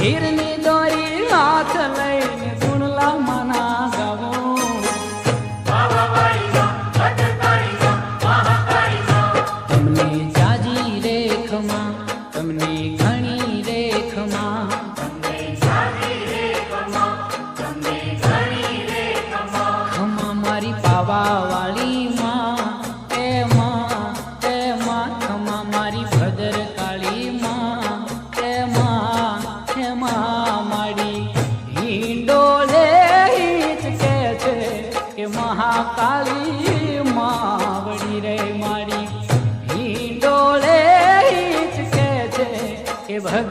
હીરની દોરી હાથ લઈને ગુણલા માના ગાવો તમને જાજી રેખમાં તમને ઘણી રેખમાં ખમા મારી પાવા